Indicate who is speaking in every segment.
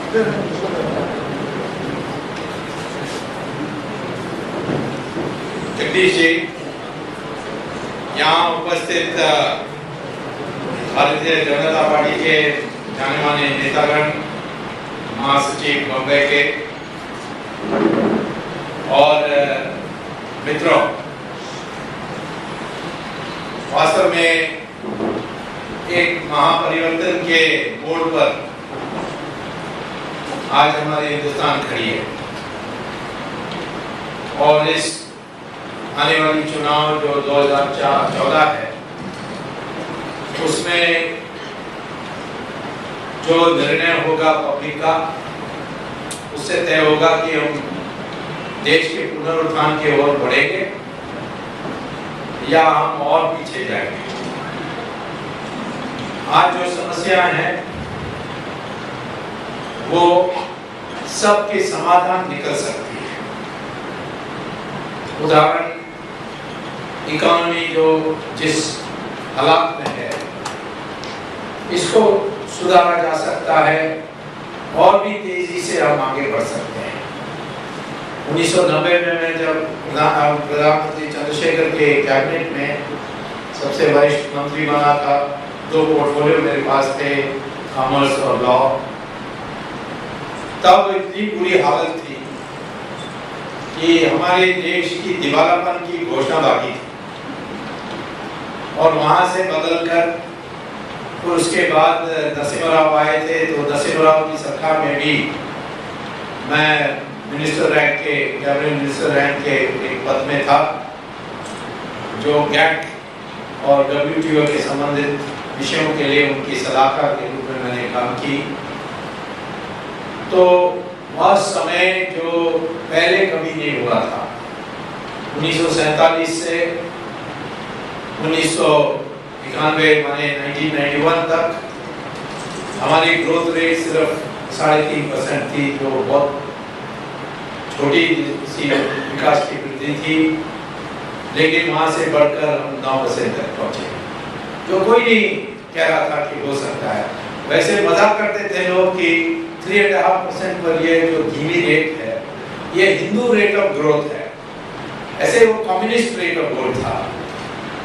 Speaker 1: जगदीश जी, यहाँ उपस्थित भारतीय जनता पार्टी के जाने माने नेतागण, महासचिव बॉम्बे के और मित्रों, वास्तव में एक महापरिवर्तन के मोड़ पर आज हमारे हिंदुस्तान खड़ी है और इस आने वाली चुनाव जो 2014 है उसमें जो निर्णय होगा पब्लिक का, उससे तय होगा कि हम देश के पुनरुत्थान की ओर बढ़ेंगे या हम और पीछे जाएंगे। आज जो समस्याएं हैं वो सबके समाधान निकल सकती है। उदाहरण, इकोनॉमी जो जिस हालात में है इसको सुधारा जा सकता है और भी तेजी से हम आगे बढ़ सकते हैं। 1990 में मैं जब प्रधानमंत्री चंद्रशेखर के कैबिनेट में सबसे वरिष्ठ मंत्री बना था, 2 पोर्टफोलियो मेरे पास थे, कॉमर्स और लॉ। तब इतनी बुरी हालत थी कि हमारे देश की दिवालापन की घोषणा बाकी थी और वहां से बदलकर फिर उसके बाद नरसिम्हा आए थे, तो नरसिम्हा की सरकार में भी मैं मिनिस्टर रैंक के, कैबिनेट मिनिस्टर रैंक के एक पद में था, जो गैट और WTO के संबंधित विषयों के लिए उनकी सलाहकार के रूप में मैंने काम की। तो वह समय जो पहले कभी नहीं हुआ था, 1947 से 1991 माने 1991 तक हमारी ग्रोथ रेट सिर्फ 3.5% थी, जो बहुत छोटी सी विकास की वृद्धि थी, लेकिन वहां से बढ़कर हम 9% तक पहुंचे, जो कोई नहीं कह रहा था कि हो सकता है। वैसे मजाक करते थे लोग कि 3.5% पर ये जो धीमी रेट है ये हिंदू रेट ऑफ ग्रोथ है, ऐसे वो कम्युनिस्ट रेट ऑफ ग्रोथ था,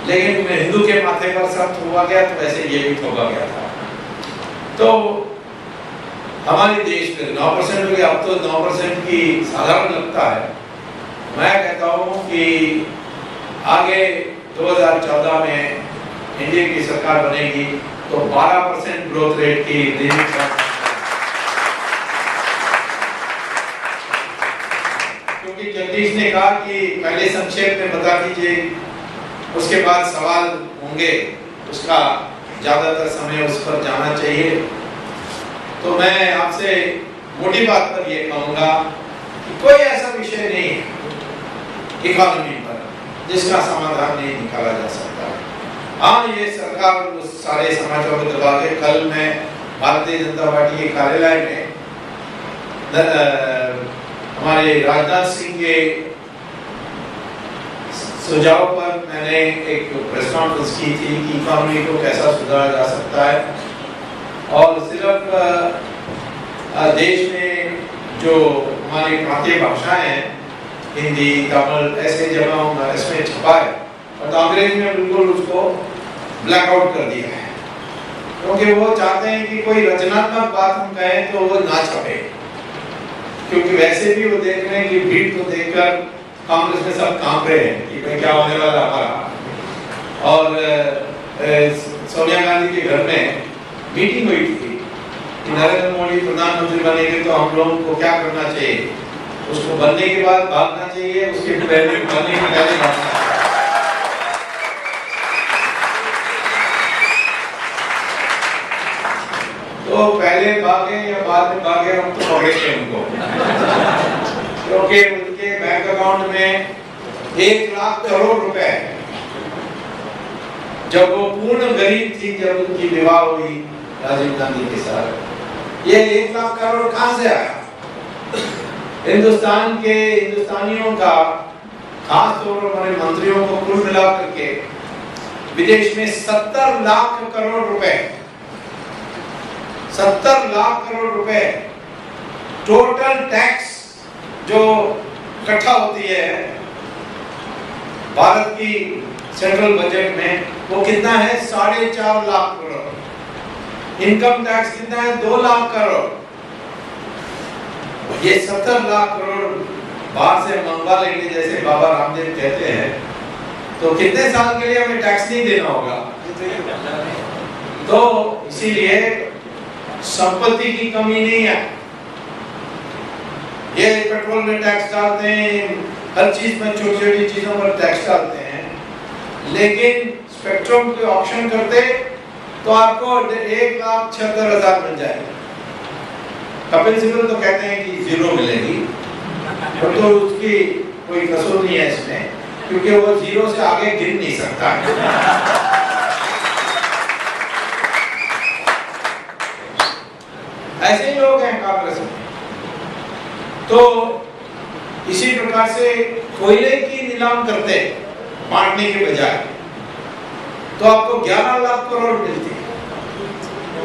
Speaker 1: लेकिन हिंदू के माथे पर सब थोपा गया तो वैसे ये भी थोपा गया था। तो हमारे देश में 9% हो गया, अब तो 9% की साधारण लगता है। मैं कहता हूँ कि आगे 2014 में इंडिया की सरकार बनेगी तो 12% ग्रोथ रेट की देनी चाहिए, क्योंकि जगदीश ने कहा कि पहले संक्षेप में बता दीजिए, उसके बाद सवाल होंगे, उसका ज्यादातर समय उस पर जाना चाहिए। तो मैं आपसे मोटी बात पर यह कहूंगा कि कोई ऐसा विषय नहीं है इकोनॉमी पर जिसका समाधान नहीं निकाला जा सकता। हाँ, ये सरकार उस सारे समाचारों को दबा के, कल मैं भारतीय जनता पार्टी के कार्यालय में हमारे राजनाथ सिंह के सुझाव पर मैंने एक प्रेस कॉन्फ्रेंस की थी कि इकोनॉमी को कैसा सुधारा जा सकता है, और सिर्फ देश में जो हमारी प्रांतीय भाषाएं हैं, हिंदी, तमिल, ऐसे जगहों इसमें छपा है, और तो अंग्रेजी में बिल्कुल उसको ब्लैकआउट कर दिया है, क्योंकि वो चाहते हैं कि कोई रचनात्मक बात हम कहें तो वो ना छपे, क्योंकि वैसे भी वो देख रहे हैं कि भीड़ को देखकर कांग्रेस में सब कांप रहे हैं कि भाई क्या होने वाला हमारा। और सोनिया गांधी के घर में मीटिंग हुई थी कि नरेंद्र मोदी प्रधानमंत्री बनेंगे तो हम लोगों को क्या करना चाहिए, उसको बनने के बाद भागना चाहिए, उसके पहले बनने के पहले भागना चाहिए। तो पहले भागे या बाद में भागे, हम तो पकड़ेंगे उनको, क्योंकि उनके बैंक अकाउंट में 1 लाख करोड़ रुपए, जब वो पूर्ण गरीब थी, जब उनकी विवाह हुई राजीव गांधी के साथ, ये 1 लाख करोड़ कहां से आया? हिंदुस्तान के हिंदुस्तानियों का, खास तौर पर हमारे मंत्रियों को कुल मिला करके विदेश में 70 लाख करोड़ रुपए, 70 लाख करोड़ रुपए टोटल टैक्स जो इकट्ठा होती है भारत की सेंट्रल बजट में, वो कितना है? 4.5 लाख करोड़। इनकम टैक्स कितना है? 2 लाख करोड़। ये 70 लाख करोड़ बाहर से मंगवा लेंगे, जैसे बाबा रामदेव कहते हैं, तो कितने साल के लिए हमें टैक्स नहीं देना होगा? तो इसीलिए संपत्ति की कमी नहीं है। ये पेट्रोल में टैक्स डालते हैं, हर चीज में छोटी छोटी चीजों पर टैक्स डालते हैं, लेकिन स्पेक्ट्रम के ऑप्शन करते तो आपको 1,76,000 मिल जाएगा। कपिल सिब्बल तो कहते हैं कि 0 मिलेगी, तो उसकी कोई कसूर नहीं है इसमें, क्योंकि वो 0 से आगे गिन नहीं सकता। ऐसे ही लोग हैं कांग्रेस में। तो इसी प्रकार से कोयले की नीलाम करते बांटने के बजाय, तो आपको 11 लाख करोड़ मिलती है।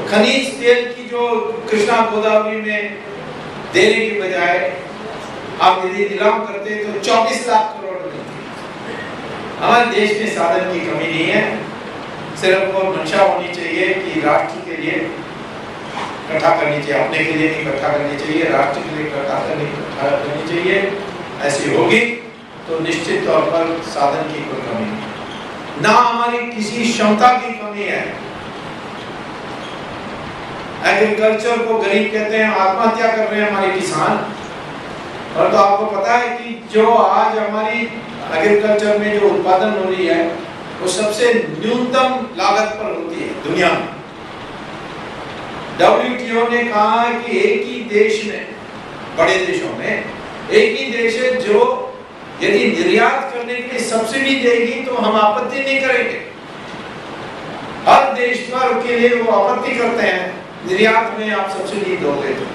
Speaker 1: खनिज तेल की जो कृष्णा गोदावरी में देने के बजाय आप यदि नीलाम करते तो 24 लाख करोड़ मिलती है। हमारे देश में साधन की कमी नहीं है, सिर्फ वो मंशा होनी चाहिए कि राष्ट्र के लिए इकट्ठा करनी चाहिए, अपने के लिए नहीं इकट्ठा करनी चाहिए, राष्ट्र के लिए इकट्ठा करनी चाहिए। ऐसी होगी तो निश्चित तौर पर साधन की कोई कमी नहीं, ना हमारी किसी क्षमता की कमी है। एग्रीकल्चर को गरीब कहते हैं, आत्महत्या कर रहे हैं हमारे किसान। और तो आपको पता है कि जो आज हमारी एग्रीकल्चर में जो उत्पादन हो रही है वो सबसे न्यूनतम लागत पर होती है दुनिया में। WTO ने कहा है कि एक ही देश में, बड़े देशों में एक ही देश है जो यदि निर्यात करने के लिए सब्सिडी देगी तो हम आपत्ति नहीं करेंगे। हर देश भर के लिए वो आपत्ति करते हैं निर्यात में आप सब्सिडी दोगे तो,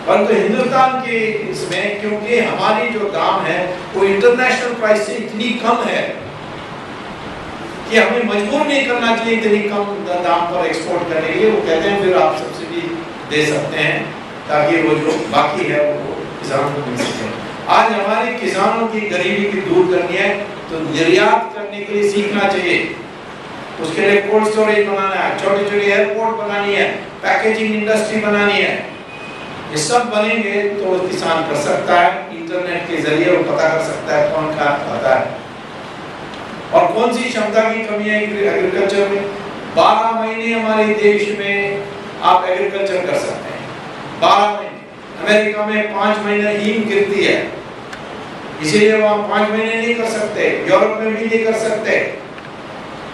Speaker 1: परंतु हिंदुस्तान के इसमें क्योंकि हमारी जो दाम है वो इंटरनेशनल प्राइस से इतनी कम है कि हमें मजबूर नहीं करना चाहिए इतनी कम दाम पर एक्सपोर्ट करने के लिए। वो कहते हैं फिर आप सब्सिडी दे सकते हैं ताकि वो जो बाकी है वो किसानों को मिल सके। आज हमारे किसानों की गरीबी की दूर करनी है तो निर्यात करने के लिए सीखना चाहिए। उसके लिए कोल्ड स्टोरेज बनाना है, छोटी छोटी एयरपोर्ट बनानी है, पैकेजिंग इंडस्ट्री बनानी है। ये सब बनेंगे तो किसान कर सकता है। इंटरनेट के जरिए वो पता कर सकता है कौन क्या खाता है और कौन सी क्षमता की कमी है एग्रीकल्चर में। 12 महीने हमारे देश में आप एग्रीकल्चर कर सकते हैं, 12 महीने। अमेरिका में 5 महीने हिम गिरती है, इसीलिए वहाँ 5 महीने नहीं कर सकते। यूरोप में भी नहीं कर सकते,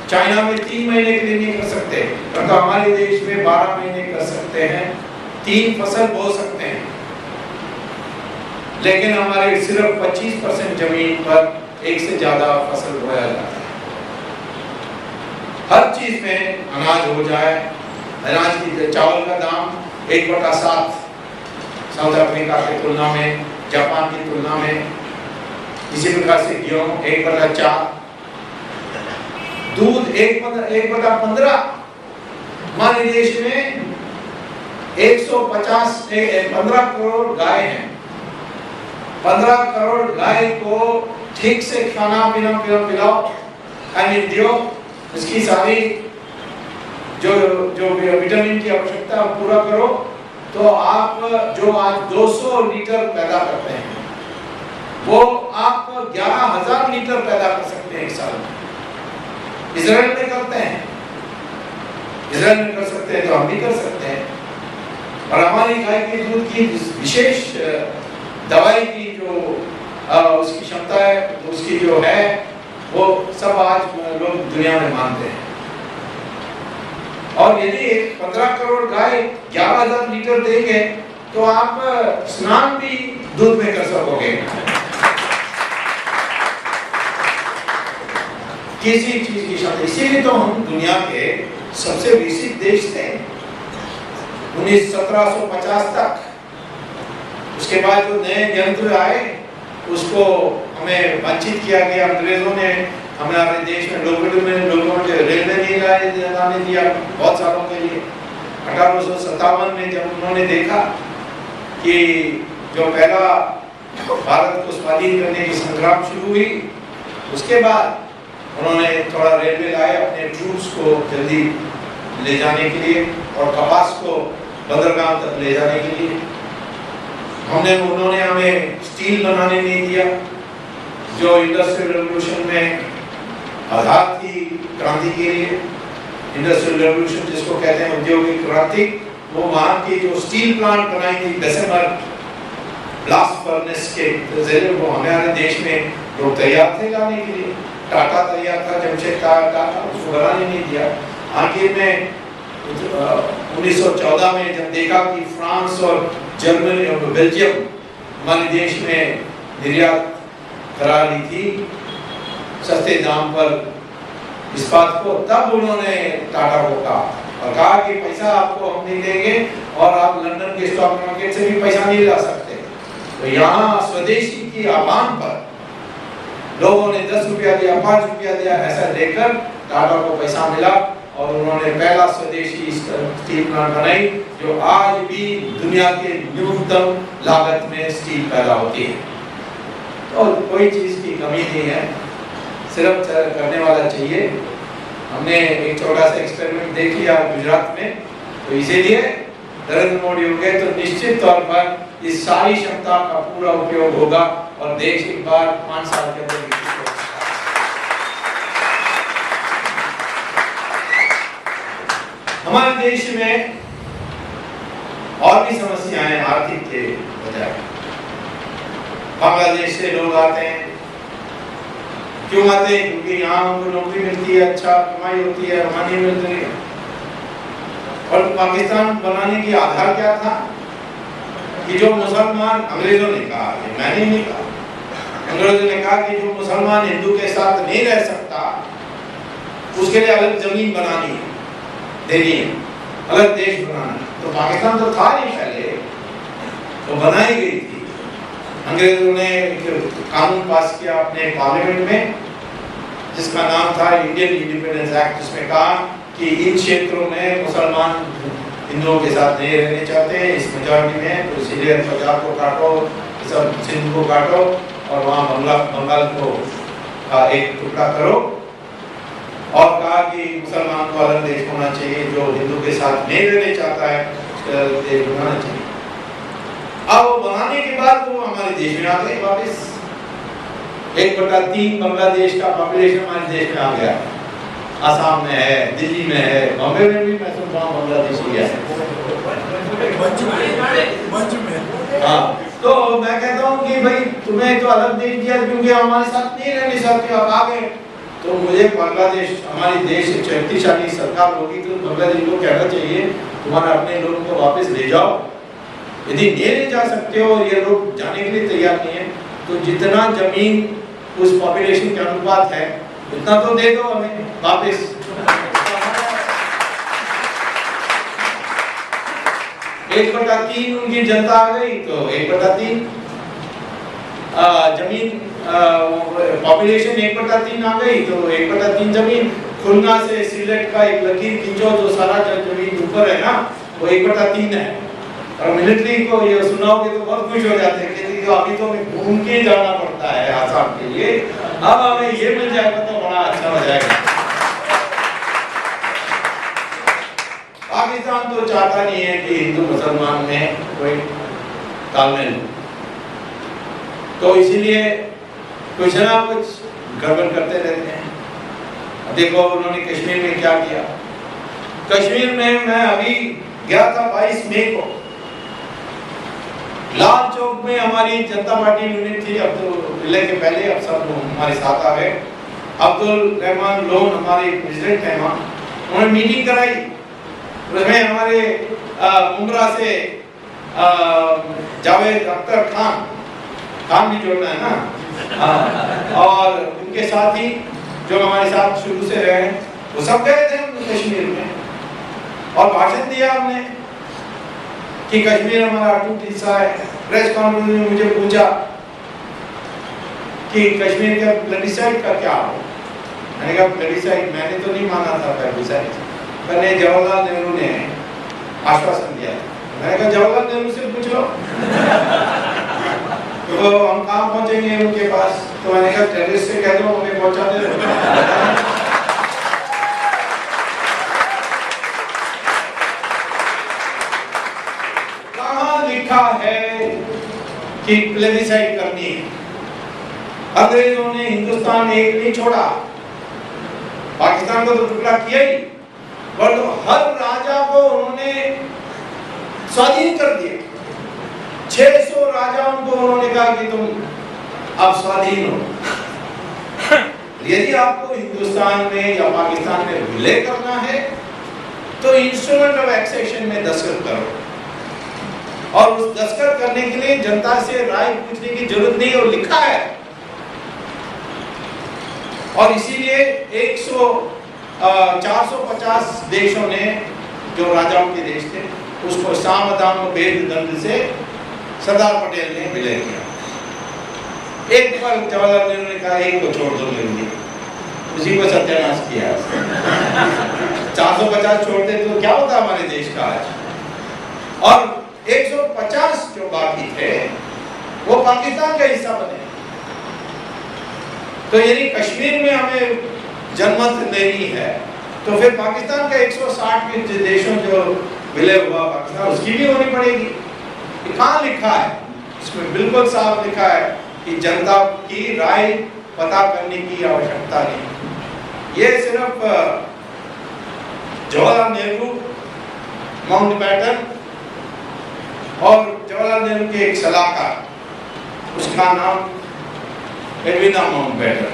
Speaker 1: चाइना में 3 महीने के लिए नहीं कर सकते, तो हमारे देश में 12 महीने कर सकते हैं। 3 फसल बो सकते हैं, लेकिन हमारे सिर्फ 25% जमीन पर एक से ज्यादा फसल बोया जाता है। हर चीज में अनाज हो जाए, अनाज की चावल का दाम 1/7 साउथ अफ्रीका की तुलना में, जापान की तुलना में। इसी प्रकार से गेहूं 1/4, दूध 1/15। हमारे देश में 15 करोड़ गाय हैं। 15 करोड़ गाय को ठीक से खाना पीना पिलाओ, खाने दियो, इसकी सारी जो विटामिन की आवश्यकता पूरा करो, तो आप जो आज 200 लीटर पैदा करते हैं वो आप 11,000 लीटर पैदा कर सकते हैं एक साल में। इजराइल में करते हैं, इजराइल में कर सकते हैं तो हम भी कर सकते हैं। और हमारी गाय के दूध की विशेष दवाई की जो उसकी क्षमता है, उसकी जो है, वो सब आज लोग दुनिया में मानते हैं। और यदि 15 करोड़ गाय 11,000 लीटर देंगे तो आप स्नान भी दूध में कर सकोगे। किसी चीज की क्षमता, इसीलिए तो हम दुनिया के सबसे विकसित देश थे 1750 तक। उसके बाद जो नए यंत्र आए उसको हमें वंचित किया गया। अंग्रेजों ने हमारे देश में लोगों को रेलवे नहीं लाने दिया बहुत सालों के लिए। 1857 में जब उन्होंने देखा कि जो पहला भारत को स्वाधीन करने की संग्राम शुरू हुई, उसके बाद उन्होंने थोड़ा रेलवे लाए अपने ट्रूप्स को जल्दी ले जाने के लिए और कपास को बंदरगाह तक ले जाने के लिए। उन्होंने हमें स्टील बनाने नहीं दिया, जो इंडस्ट्रियल रेवोल्यूशन में आधार थी क्रांति के लिए। इंडस्ट्रियल रेवोल्यूशन जिसको कहते हैं औद्योगिक क्रांति, वो वहाँ की जो स्टील प्लांट बनाई थी बेसेमर ब्लास्ट फर्नेस के जरिए, वो हमारे देश में लोग तैयार थे लाने के लिए। टाटा तैयार था, जमशेद टाटा, उसको बनाने नहीं दिया। आखिर में 1914 में जब देखा कि फ्रांस और जर्मनी और बेल्जियम हमारे देश में निर्यात करा ली थी सस्ते दाम पर इस्पात को, तब उन्होंने टाटा को कहा और कहा कि पैसा आपको हम नहीं देंगे और आप लंदन के स्टॉक मार्केट से भी पैसा नहीं ला सकते। तो यहाँ स्वदेशी की आह्वान पर लोगों ने 10 रुपया दिया, 5 रुपया दिया, ऐसा देकर टाटा को पैसा मिला और उन्होंने पहला स्वदेशी स्टील प्लांट बनाई, जो आज भी दुनिया के न्यूनतम लागत में स्टील पैदा होती है। तो कोई चीज की कमी नहीं है, सिर्फ करने वाला चाहिए। हमने एक छोटा सा एक्सपेरिमेंट देख लिया गुजरात में, तो इसीलिए नरेंद्र मोदी हो गए तो निश्चित तौर पर इस सारी क्षमता का पूरा उपयोग होगा और देश एक बार 5 साल के अंदर विकसित होगा। हमारे देश में और भी समस्याएं आर्थिक के बजाय। बांग्लादेश से लोग आते हैं, क्यों आते हैं? क्योंकि यहाँ उनको नौकरी मिलती है, अच्छा कमाई होती है, वहाँ नहीं मिल रही है। और पाकिस्तान बनाने की आधार क्या था कि जो मुसलमान, अंग्रेजों ने कहा, मैंने नहीं कहा, अंग्रेजों ने कहा कि जो मुसलमान हिंदू के साथ नहीं रह सकता उसके लिए अलग जमीन बनानी है, देनी है, अलग देश बनाना है। तो पाकिस्तान तो था नहीं पहले, तो बनाई गई थी। अंग्रेजों ने कानून पास किया अपने पार्लियामेंट में, जिसका नाम था इंडियन इंडिपेंडेंस एक्ट, जिसमें कहा कि इन क्षेत्रों में मुसलमान हिंदुओं के साथ नहीं रहने चाहते हैं, इस मेजॉरिटी में, तो इसीलिए पंजाब को काटो, सब सिंध को काटो और वहाँ बंगाल को का एक टुकड़ा करो। और कहा कि मुसलमान को अलग देश होना चाहिए, जो हिंदू के साथ नहीं रहने चाहता है देश बनाना चाहिए। अब वो बनाने के बाद वो हमारे देश में आ गए वापस। 1/3 बांग्लादेश का पॉपुलेशन हमारे देश में आ गया। आसाम में है, दिल्ली में है, बॉम्बे में भी मैं सुन रहा हूँ बांग्लादेशी है। हाँ, तो मैं कहता हूँ कि भाई तुम्हें तो अलग देश दिया क्योंकि हमारे साथ नहीं रहने चाहते, आप आ गए। तो मुझे बांग्लादेश, हमारी देश शक्तिशाली सरकार होगी तो बांग्लादेश को कहना चाहिए तुम्हारे अपने लोगों को वापस ले जाओ। यदि नहीं ले जा सकते हो और ये लोग जाने के लिए तैयार नहीं है, तो जितना जमीन उस पॉपुलेशन के अनुपात है उतना तो दे दो हमें वापस। 1/3 उनकी जनता आ गई तो 1/3 जमीन, पॉपुलेशन 1/3 आ गई तो 1/3 जमीन। खुलना से सिलेट का एक लकीर खींचो तो सारा जमीन ऊपर है ना, वो 1/3 है। और मिलिट्री को ये सुनाओगे तो बहुत खुश हो जाते हैं कि अभी तो हमें घूम के जाना पड़ता है आसाम के लिए, अब हमें ये मिल जाएगा तो बड़ा अच्छा हो जाएगा। पाकिस्तान तो चाहता नहीं है कि हिंदू मुसलमान में कोई तालमेल, तो इसीलिए कुछ ना कुछ गड़बड़ करते रहते हैं। देखो उन्होंने कश्मीर में क्या किया। कश्मीर में मैं अभी गया था 22 मई को, लाल चौक में हमारी जनता पार्टी यूनिट थी, अब तो विलय के पहले अब सब हमारे साथ आ गए। अब्दुल रहमान लोन हमारे प्रेसिडेंट हैं वहाँ, उन्होंने मीटिंग कराई। उसमें हमारे मुंब्रा से जावेद अख्तर खान भी जोड़ना है ना, और उनके साथ ही जो हमारे साथ शुरू से रहे वो सब गए थे कश्मीर में और भाषण दिया हमने कि कश्मीर हमारा अटूट हिस्सा है। प्रेस कॉन्फ्रेंस में मुझे पूछा कि कश्मीर के प्लेबिसाइट का क्या हो। मैंने कहा प्लेबिसाइट मैंने तो नहीं माना था, प्लेबिसाइट मैंने जवाहरलाल नेहरू ने आश्वासन दिया था मैंने कहा जवाहरलाल नेहरू से पूछ लो। तो हम कहाँ पहुंचेंगे उनके पास? तो मैंने कहा टेररिस्ट से कह दो हमें पहुंचा दे। कहाँ लिखा है कि प्लेबिसाइड करनी है? अंग्रेजों ने हिंदुस्तान एक नहीं छोड़ा, पाकिस्तान को तो टुकड़ा किया ही, पर तो हर राजा को उन्होंने स्वाधीन कर दिया। 600 राजाओं को उन्होंने कहा कि तुम अब स्वाधीन हो। यदि आपको हिंदुस्तान में या पाकिस्तान में विलय करना है तो इंस्ट्रूमेंट ऑफ एक्सेशन में दस्तखत करो, और उस दस्तखत करने के लिए जनता से राय पूछने की जरूरत नहीं, और लिखा है। और इसीलिए 450 देशों ने, जो राजाओं के देश थे, उसको साम दाम भेद दंड से सरदार पटेल ने विलय किया। एक बार जवाहरलाल नेहरू ने कहा एक को छोड़ दो लेंगे, उसी को सत्यानाश किया। 450 छोड़ दे तो क्या होता हमारे देश का आज। और 150 जो बाकी थे वो पाकिस्तान का हिस्सा बने। तो यदि कश्मीर में हमें जनमत लेनी है तो फिर पाकिस्तान का 160 के देशों जो विलय हुआ पाकिस्तान, उसकी भी होनी पड़ेगी। कहाँ लिखा है? इसमें बिल्कुल साफ लिखा है कि जनता की राय पता करने की आवश्यकता नहीं। ये सिर्फ जवाहरलाल नेहरू, माउंटबेटन और जवाहरलाल नेहरू के एक सलाहकार, उसका नाम एडविना माउंटबेटन,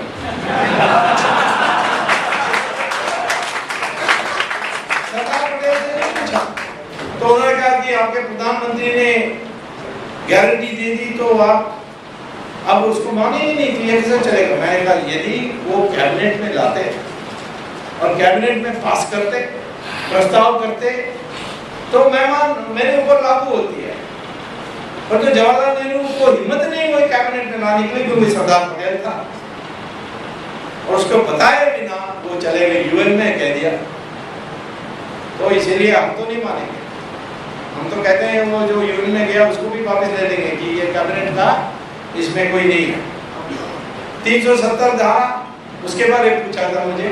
Speaker 1: सरदार पटेल से नहीं पूछा। तो उन्होंने कहा कि आपके प्रधानमंत्री ने गारंटी दे दी तो आप अब उसको माने ही नहीं, तो ये कैसे चलेगा? मैंने कहा यदि वो कैबिनेट में लाते और कैबिनेट में पास करते, प्रस्ताव करते, तो मेरे ऊपर लागू होती है। पर जो जवाहरलाल नेहरू को हिम्मत नहीं हुई कैबिनेट में लाने के लिए, क्योंकि सरदार पटेल था, और उसको बताए बिना वो चले गए यूएन में, कह दिया। तो इसीलिए हम तो नहीं मानेंगे। हम तो कहते हैं वो जो यूएन में गया उसको भी वापस ले लेंगे कि ये कैबिनेट था, इसमें कोई नहीं है। 370 धारा, उसके बारे में पूछा था मुझे।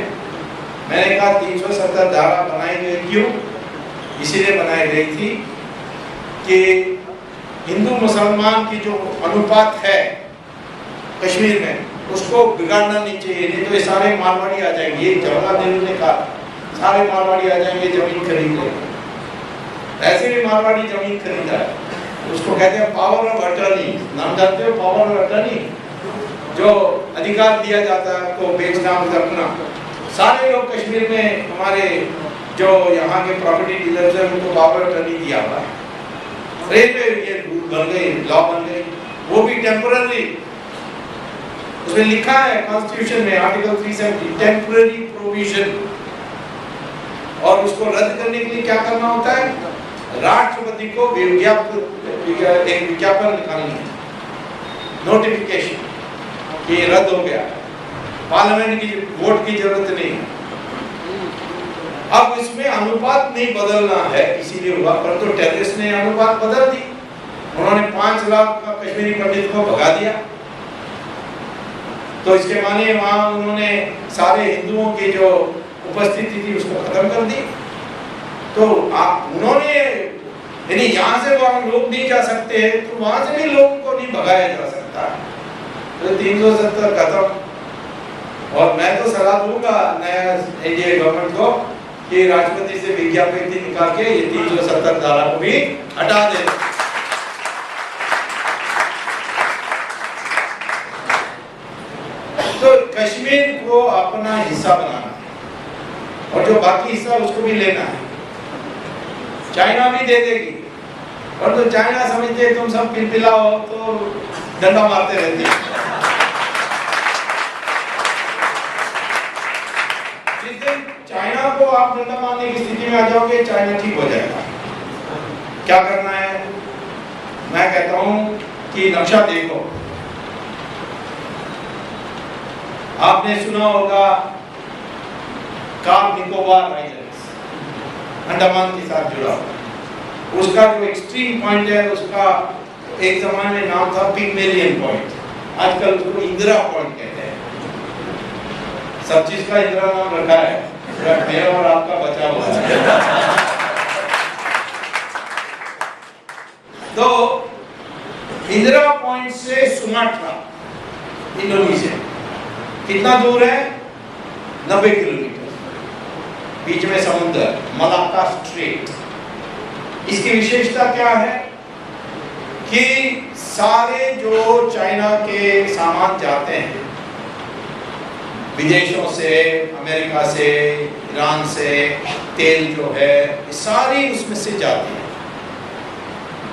Speaker 1: मैंने कहा 370 धारा बनाई गई क्यों? इसीलिए बनाई गई थी कि हिंदू मुसलमान की जो अनुपात है कश्मीर में, उसको बिगाड़ना नहीं चाहिए, नहीं तो ये सारे मारवाड़ी आ जाएंगे। ये जवाहरलाल नेहरू ने कहा सारे मारवाड़ी आ जाएंगे, जमीन खरीद लेंगे। ऐसे भी मारवाड़ी जमीन खरीदा है, उसको कहते हैं पावर ऑफ अटर्नी। नाम जानते हो पावर ऑफ अटर्नी? जो अधिकार दिया जाता है तो बेचना रखना। सारे लोग कश्मीर में हमारे जो यहाँ के प्रॉपर्टी डीलर्स हैं उनको पावर ऑफ अटर्नी दिया हुआ है। रेलवे ये रूल बन गई, लॉ बन गई, वो भी टेम्पररी। उसमें लिखा है कॉन्स्टिट्यूशन में आर्टिकल 370 टेम्पररी प्रोविजन। और उसको रद्द करने के लिए क्या करना होता है? राष्ट्रपति को एक विज्ञापन निकालनी है, नोटिफिकेशन कि रद्द हो गया। पार्लियामेंट की वोट की जरूरत नहीं है। अब इसमें अनुपात नहीं बदलना है, इसीलिए हुआ। पर तो टेररिस्ट ने अनुपात बदल दी। उन्होंने 5 लाख का कश्मीरी पंडित को भगा दिया। तो इसके माने वहां उन्होंने सारे हिंदुओं की जो उपस्थिति थी उसको खत्म कर दी। तो उन्होंने यानी यहाँ से वहां लोग नहीं जा सकते, तो वहां से भी लोगों को नहीं भगाया जा सकता। तो 370 खत्म। और मैं तो सलाह दूंगा नया एनडीए गवर्नमेंट को कि राष्ट्रपति से विज्ञप्ति निकाल के ये 370 धारा को भी हटा दे। तो कश्मीर को अपना हिस्सा बनाना है और जो बाकी हिस्सा उसको भी लेना है। चाइना भी दे देगी, और तो चाइना समझते हैं तुम सब पिलपिलाओ तो डंडा मारते रहते हैं। जिस दिन चाइना को आप डंडा मारने की स्थिति में आ जाओगे, चाइना ठीक हो जाएगा। क्या करना है? मैं कहता हूं कि नक्शा देखो। आपने सुना होगा कार निकोबार आइलैंड्स, अंडमान के साथ जुड़ा हुआ। उसका जो एक्सट्रीम पॉइंट है उसका एक जमाने में नाम था पिग्मेलियन पॉइंट, आजकल उसको इंदिरा पॉइंट कहते हैं। सब चीज का इंदिरा नाम रखा है, मेरा और आपका बचा हुआ है। तो इंदिरा पॉइंट से सुमाट्रा इंडोनेशिया कितना दूर है? 90 किलोमीटर। बीच में समुद्र, मलाक्का स्ट्रेट। इसकी विशेषता क्या है कि सारे जो चाइना के सामान जाते हैं विदेशों से, अमेरिका से, ईरान से, तेल जो है ये सारी उसमें से जाती है,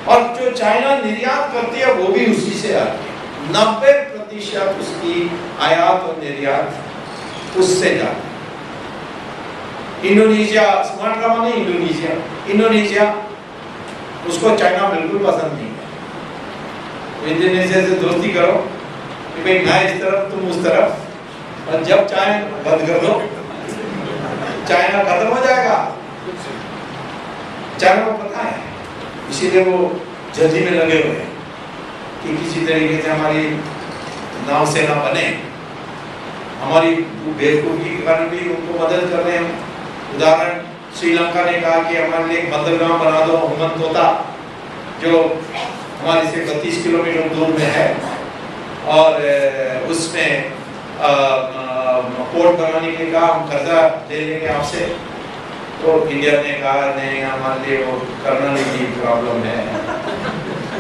Speaker 1: और जो चाइना निर्यात करती है वो भी उसी से आती है। 90% उसकी आयात और निर्यात उससे जाती है। इंडोनेशिया, सुमाट्रा माने इंडोनेशिया, इंडोनेशिया उसको चाइना बिल्कुल पसंद नहीं है। तो इंडोनेशिया से दोस्ती करो कि भाई मैं इस तरफ तुम उस तरफ, और जब चाय बंद कर दो चाइना खत्म हो जाएगा। चाइना को पता है, इसीलिए वो जल्दी में लगे हुए हैं कि किसी तरीके से हमारी नाव सेना बने, हमारी बेवकूफ़ी के कारण भी उनको मदद कर रहे हैं। उदाहरण, श्रीलंका ने कहा कि हमारे लिए एक बंदरगाह बना दो हम्बनतोता, जो हमारे से 32 किलोमीटर दूर में है, और उसमें पोर्ट बनाने के लिए कहा हम कर्जा ले लेंगे आपसे। तो इंडिया ने कहा नहीं, हमारे लिए वो कर्नल की प्रॉब्लम है,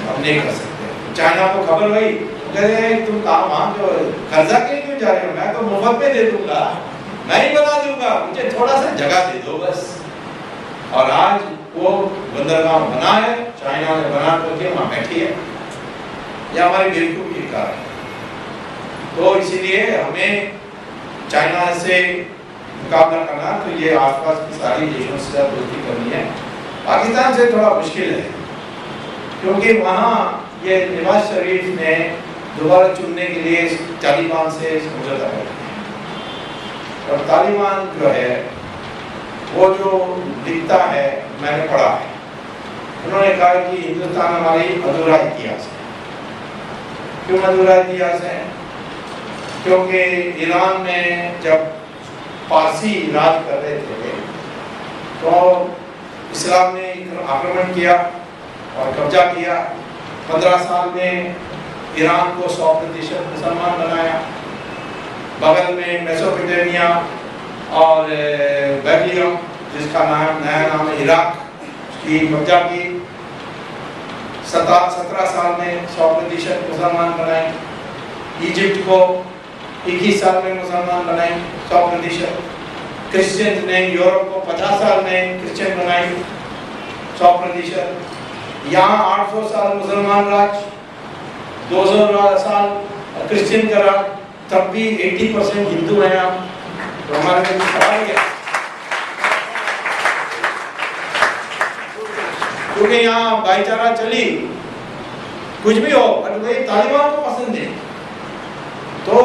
Speaker 1: हम नहीं कर सकते। चाइना को खबर हुई, कह रहे तुम काम मांगो, कर्जा के क्यों जा रहे हो, मैं तो मुफ्त में दे दूंगा, मैं ही बना दूंगा, मुझे थोड़ा सा जगह दे दो बस। और आज वो बंदरगाह बना है, चाइना ने बना करके वहाँ बैठी है। यह हमारी बेवकूफ़ी का है। तो इसीलिए हमें चाइना से मुकाबला करना, तो ये आसपास की सारी देशों से दोस्ती करनी है। पाकिस्तान से थोड़ा मुश्किल है, क्योंकि वहाँ ये नवाज शरीफ ने दोबारा चुनने के लिए तालिबान से समझौता कर दिया, और तालिबान जो है वो जो लिखता है, मैंने पढ़ा है, उन्होंने कहा कि हिंदुस्तान हमारी अधूरा इतिहास है। क्यों अधूरा इतिहास है? क्योंकि ईरान में जब पारसी राज कर रहे थे तो इस्लाम ने आक्रमण किया और कब्जा किया। 15 साल में ईरान को 100% मुसलमान बनाया। बगल में मेसोपोटामिया और बेबीलोन, जिसका नया नाम है इराक, की कब्जा की। 17 साल में 100% मुसलमान बनाए। इजिप्ट को 21 साल में मुसलमान बनाए 100%। क्रिश्चियंस ने यूरोप को 50 साल में क्रिश्चियन बनाए 100%। यहाँ 800 साल मुसलमान राज, 200 साल क्रिश्चियन का राज, तब भी 80% हिंदू हैं आप। तो हमारे में सवाल है, क्योंकि यहाँ भाईचारा चली, कुछ भी हो, बट वही तालिबान को पसंद है तो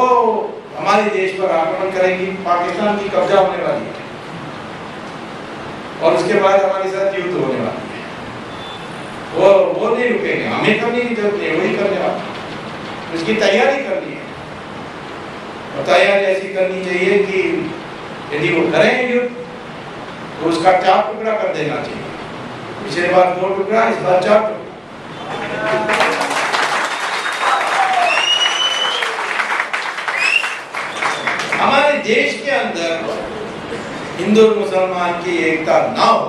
Speaker 1: हमारे देश पर आक्रमण करेगी। पाकिस्तान की कब्जा होने वाली है और उसके बाद हमारे साथ युद्ध होने वाली है। वो नहीं रुकेंगे, हमें करने की जरूरत नहीं, वही करने वाले। उसकी तैयारी करनी है, और तैयारी ऐसी करनी चाहिए कि यदि वो करें युद्ध तो उसका 4 टुकड़ा कर देना चाहिए। पिछले बार 2 टुकड़ा, इस बार 4 टुकड़ा। हमारे देश के अंदर हिंदू और मुसलमान की एकता ना हो,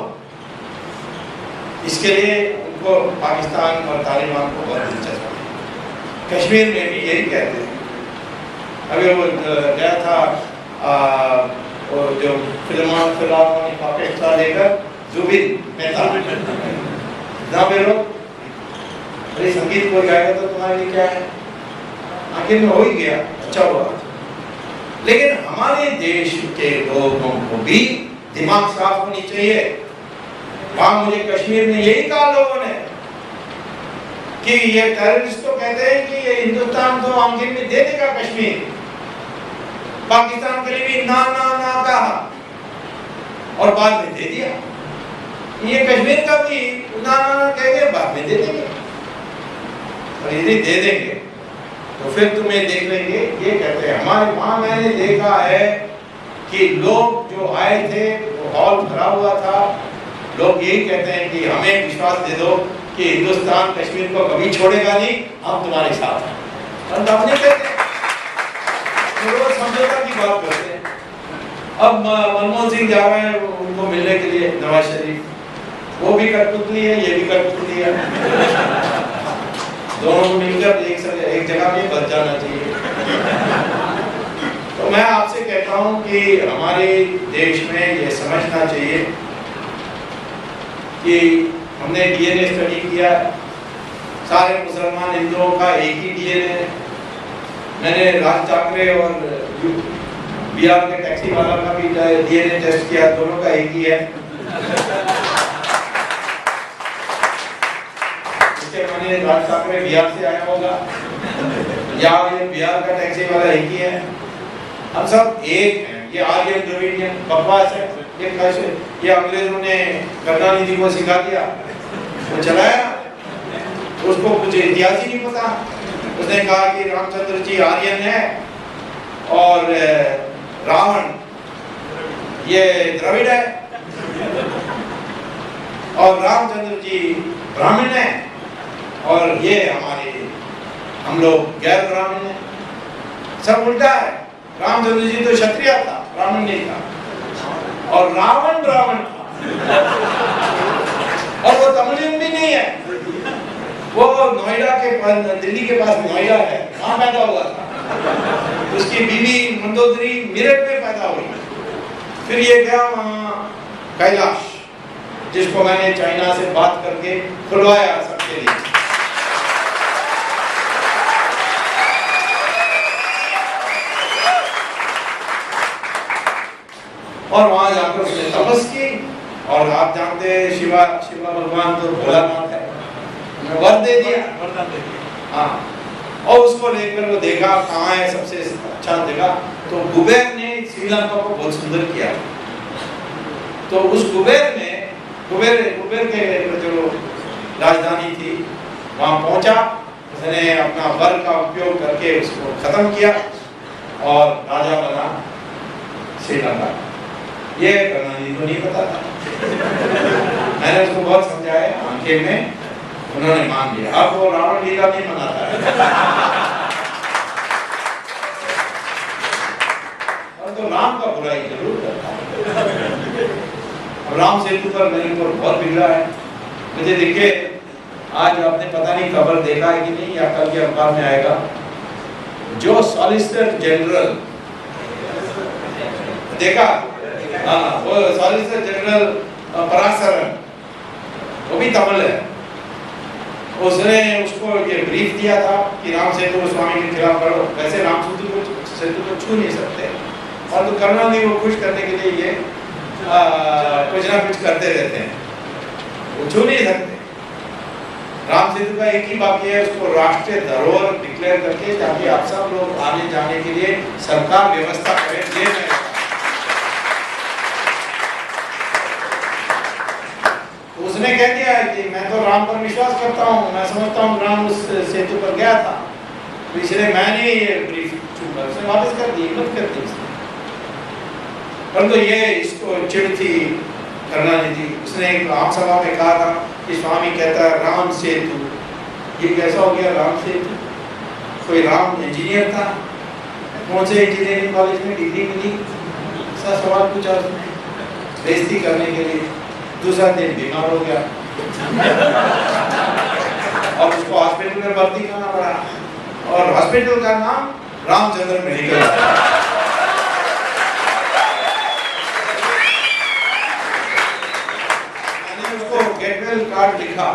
Speaker 1: इसके लिए उनको पाकिस्तान और तालिबान को बहुत दिलचस्प है। कश्मीर में भी यही कहते हैं। अभी वो गया था वो जो फिल्मों ने पाकिस्तान लेकर जुबिन मेहता ना बेरो, अरे संगीत कोई गाएगा तो तुम्हारे लिए क्या है, आखिर में हो ही गया, अच्छा हुआ। लेकिन हमारे देश के लोगों को भी दिमाग साफ होनी चाहिए। वहां मुझे कश्मीर में यही कहा लोगों ने कि ये टेररिस्ट तो कहते हैं कि ये हिंदुस्तान तो आखिर में दे देगा कश्मीर। पाकिस्तान के लिए भी ना ना ना कहा और बाद में दे दिया। ये कश्मीर का भी ना कहेंगे, बाद में दे देंगे, और यदि दे देंगे तो फिर तुम्हें देख लेंगे। ये कहते हैं हमारे वहां मैंने देखा है कि लोग जो आए थे वो हॉल भरा हुआ था, लोग यही कहते हैं कि हमें विश्वास दे दो कि हिंदुस्तान कश्मीर को कभी छोड़ेगा नहीं, हम तुम्हारे साथ हैं। और हम नहीं कहते, तो समझौता की बात करते हैं। अब मनमोहन सिंह जा रहे हैं उनको मिलने के लिए, नवाज शरीफ, वो भी कठपुतली है, ये भी कठपुतली है, दोनों को मिलकर एक जगह में बच जाना चाहिए। तो मैं आपसे कहता हूं कि हमारे देश में ये समझना चाहिए कि हमने डीएनए स्टडी किया, सारे मुसलमान हिंदुओं का एक ही डीएनए है। मैंने राज ठाकरे और बिहार के टैक्सी वाला का भी डीएनए टेस्ट किया, दोनों का एक ही है। इसके माने राज ठाकरे बिहार से आया होगा, या ये बिहार का टैक्सी वाला एक ही है। हम सब एक हैं। ये आर्यन द्रविडियन बकवास है, ये कैसे, ये अंग्रेजों ने करुणानिधि को सिखा दिया, वो चलाया, उसको कुछ इतिहास ही नहीं पता। उसने कहा कि रामचंद्र जी आर्यन है और रावण ये द्रविड़ है, और रामचंद्र जी ब्राह्मण है, और ये हम लोग गैर ब्राह्मण हैं। सब उल्टा है। रामचंद्र जी तो क्षत्रिय था, ब्राह्मण नहीं था, और रावण ब्राह्मण था, और वो तमिलियन भी नहीं है, वो नोएडा के पास, दिल्ली के पास नोएडा है, वहां पैदा हुआ था। उसकी बीवी मंदोदरी मेरठ में पैदा हुई। फिर ये गया वहां कैलाश, जिसको मैंने चाइना से बात करके खुलवाया सबके लिए। और वहां जाकर उसने तपस की, और आप जानते हैं शिवा भगवान तो भोलानाथ है, वर दे दिया। हाँ, और उसको लेकर वो देखा कहाँ है सबसे अच्छा जगह, तो कुबेर ने श्रीलंका को बहुत सुंदर किया। तो उस कुबेर ने कुबेर के जो राजधानी थी वहां पहुंचा, उसने अपना वर का उपयोग करके उसको खत्म किया और राजा बना श्रीलंका। ये करुणानिधि को नहीं पता था। मैंने उसको बहुत समझाया, आंखें में उन्होंने मान लिया। अब वो रावण लीला नहीं मनाता है। और तो राम का बुराई जरूर करता है। अब राम सेतु पर मेरे को बहुत बिगड़ा है। मुझे दिखे, आज आपने पता नहीं खबर देखा है कि नहीं, या कल के अखबार में आएगा, जो सॉलिसिटर जनरल देखा, हाँ, वो सॉलिसिटर जनरल पराशरन, वो भी तमिल है, उसने उसको ये ब्रीफ दिया था कि राम सेतु गोस्वामी के खिलाफ करो। वैसे राम सेतु को छू नहीं सकते, और तो करुणानिधि को खुश करने के लिए ये कुछ ना कुछ करते रहते हैं, वो छू नहीं सकते। राम सेतु का एक ही बाकी है, उसको राष्ट्रीय धरोहर डिक्लेयर करके, ताकि आप सब लोग आने जाने के लिए सरकार व्यवस्था करे। ये उसने कह दिया है कि मैं तो राम पर विश्वास करता हूँ, मैं समझता हूँ राम उस सेतु पर गया था, तो इसलिए मैंने ये ब्रीफ चुनकर उसने वापस कर दी, हिम्मत कर दी उसने। परंतु ये इसको चिढ़ थी करुणानिधि। उसने एक आम सभा में कहा था कि स्वामी कहता है राम सेतु, ये कैसा हो गया राम सेतु? कोई राम इंजीनियर था, कौन से इंजीनियरिंग कॉलेज में डिग्री मिली? ऐसा सवाल पूछा उसने बेइज्जती करने के लिए। दूसरा दिन बीमार हो गया और उसको हॉस्पिटल में भर्ती करना पड़ा, और हॉस्पिटल का नाम रामचंद्र मेडिकल। मैंने उसको गेटवेल कार्ड लिखा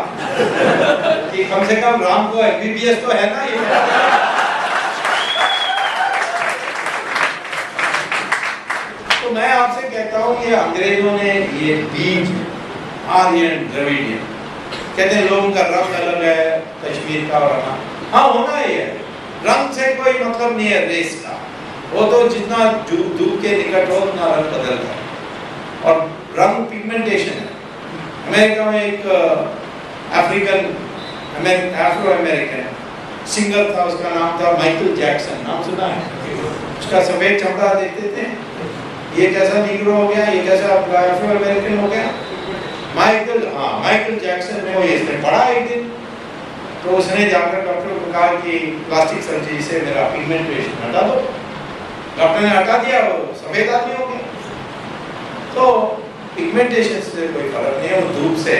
Speaker 1: कि कम से कम राम को एमबीबीएस तो है ना ये। तो मैं आपसे कहता हूँ कि अंग्रेजों ने ये बीज आर्यन द्रविडियन, कहते हैं लोगों का रंग अलग है, कश्मीर का और हाँ होना ही है, रंग से कोई मतलब नहीं है रेस का, वो तो जितना धूप के निकट हो उतना रंग बदलता है, और रंग पिगमेंटेशन है। अमेरिका में एक अफ्रो अमेरिकन सिंगर था, उसका नाम था माइकल जैक्सन, नाम सुना है? उसका सफेद चमड़ा देखते थे, ये कैसा निग्रो हो गया, ये कैसा अफ्रो अमेरिकन हो गया। माइकल जैक्सन ने वो इसने पढ़ा एक दिन, तो उसने जाकर डॉक्टर को कहा कि प्लास्टिक सर्जरी से मेरा पिगमेंटेशन हटा दो। डॉक्टर ने हटा दिया, वो सफेद आदमी हो गया। तो पिगमेंटेशन से कोई फर्क नहीं है, वो धूप से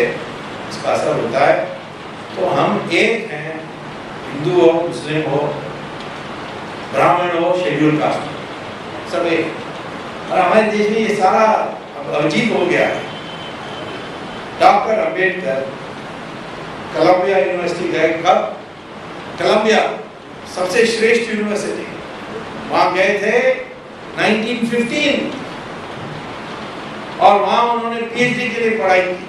Speaker 1: इसका असर होता है। तो हम एक हैं, हिंदू हो, मुस्लिम हो, ब्राह्मण हो, शेड्यूल कास्ट, सब एक। और हमारे देश में ये सारा अजीब हो गया है। डॉक्टर अंबेडकर कोलंबिया यूनिवर्सिटी गए, कब? कोलंबिया सबसे श्रेष्ठ यूनिवर्सिटी, वहां गए थे 1915 और वहां उन्होंने पीएचडी के लिए पढ़ाई की।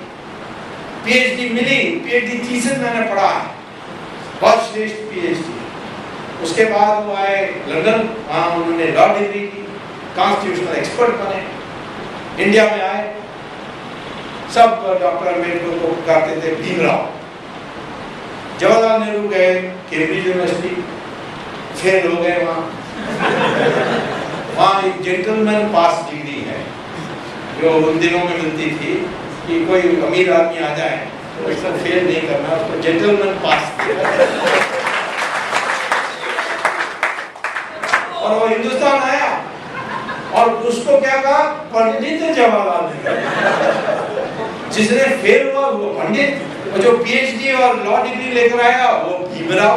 Speaker 1: पीएचडी मिली, पीएचडी थीसिस मैंने पढ़ा है, बहुत श्रेष्ठ पीएचडी। उसके बाद वो आए लंदन, वहां उन्होंने लॉ डिग्री की, कॉन्स्टिट्यूशनल एक्सपर्ट बने। इंडिया में आए, सब डॉक्टर अम्बेडकर को पुकारते थे भीमराव। जवाहरलाल नेहरू गए कैम्ब्रिज यूनिवर्सिटी, फेल हो गए वहाँ एक जेंटलमैन पास डिग्री है जो उन दिनों में मिलती थी कि कोई अमीर आदमी आ जाए तो इसको फेल नहीं करना, उसको जेंटलमैन पास। और वो हिंदुस्तान आया और उसको क्या कहा? पंडित जवाहरलाल नेहरू। जिसने फेल हुआ वो पंडित, और जो पीएचडी और लॉ डिग्री लेकर आया वो भीमराव।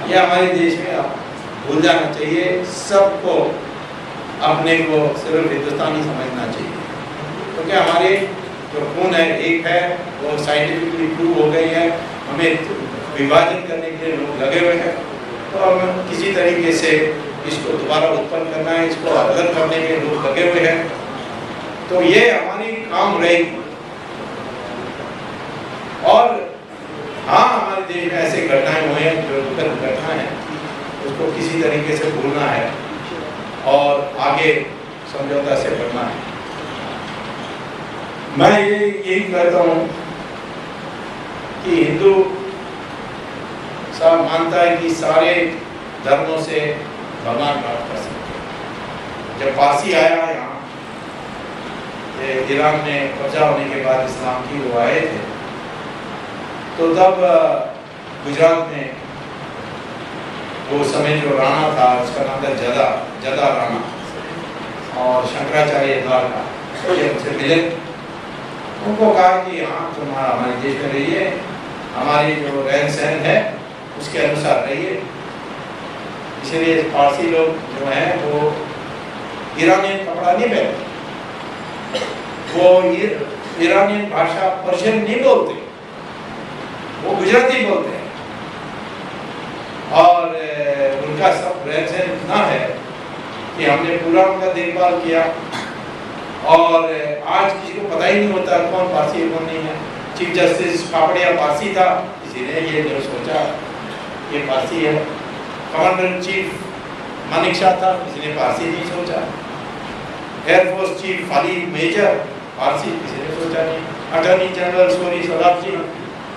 Speaker 1: ये हमारे देश में आप भूल जाना चाहिए, सबको अपने को सिर्फ हिंदुस्तानी समझना चाहिए, क्योंकि हमारे जो खून है एक है, वो साइंटिफिकली प्रूव हो गई है। हमें विभाजन करने के लिए लोग लगे हुए हैं, तो हम किसी तरीके से इसको दोबारा उत्पन्न करना है, इसको अलग करने के लोग लगे हुए हैं। तो ये हमारी काम रहेगी। और हाँ, हमारे देश में ऐसे घटनाएं हुए हैं जो दुखद घटना है, उसको किसी तरीके से भूलना है और आगे समझौता से बढ़ना है। मैं यही कहता हूँ कि हिंदू सब मानता है कि सारे धर्मों से भगवान प्राप्त कर सकते हैं। जब पारसी आया यहाँ, ईरान में कब्जा होने के बाद इस्लाम की वो आए थे, तो तब गुजरात में वो समय जो राणा था उसका नाम था जदा राणा, और शंकराचार्य द्वारका, ये उनसे मिले। उनको कहा कि हाँ, तुम हमारे देश में रहिए, हमारी जो रहन सहन है उसके अनुसार रहिए। इसलिए पारसी लोग जो हैं वो ईरानियन कपड़ा नहीं पहनते, वो ईरानियन भाषा पर्शियन नहीं बोलते, वो गुजराती बोलते हैं। और उनका सब रहन सहन इतना है कि हमने पूरा उनका देखभाल किया, और आज किसी को पता ही नहीं होता कौन पारसी है कौन नहीं है। चीफ जस्टिस कापड़िया पारसी था, किसी ने ये नहीं सोचा ये पारसी है। Commander in chief Manekshaw था, किसी ने पारसी नहीं सोचा। एयरफोर्स चीफ फाली मेजर पारसी, किसी ने सोचा नहीं। Attorney general Soli Sorabjee,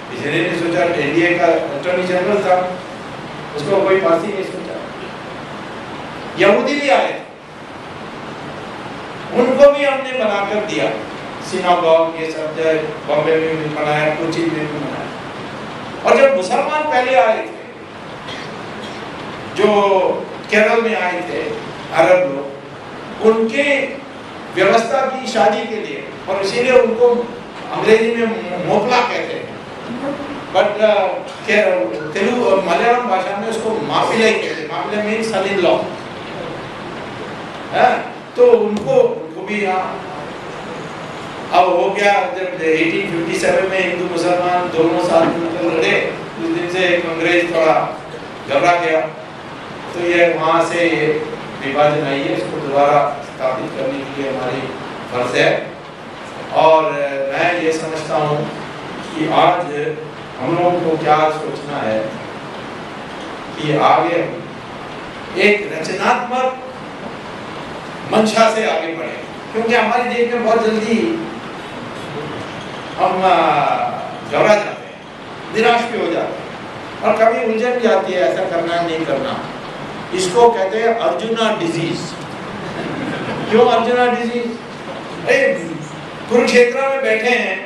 Speaker 1: किसी ने नहीं सोचा। एनडीए का अटॉर्नी जनरल था, उसको कोई पारसी नहीं सोचा। यहूदी भी आए, उनको भी हमने बनाकर दिया। सिनागॉग ये सब बॉम्बे में भी बनाया, कोची में भी बनाया। और जब मुसलमान पहले आए थे, जो केरल में आए थे अरब लोग, उनके व्यवस्था की शादी के लिए, और इसीलिए उनको अंग्रेजी में मोपला कहते हैं, बट तेलुगु मलयालम भाषा में उसको मापिला ही कहते हैं। मापिला मीन्स सन इन लॉ है। तो उनको भी यहाँ अब हो गया। जब 1857 में हिंदू मुसलमान दोनों साथ मिलकर लड़े, उस दिन से अंग्रेज थोड़ा घबरा गया, तो ये वहाँ से ये विभाजन आई है। इसको दोबारा स्थापित करने के लिए हमारी फर्ज है। और मैं ये समझता हूँ कि आज हम लोगों को क्या सोचना है कि आगे एक रचनात्मक मंशा से आगे बढ़े, क्योंकि हमारे देश में बहुत जल्दी हम घबरा जाते हैं, निराश भी हो जाते हैं और कभी उलझन भी आती है, ऐसा करना है नहीं करना। इसको कहते हैं अर्जुना डिजीज। क्यों अर्जुना डिजीज? कुरुक्षेत्र में बैठे हैं,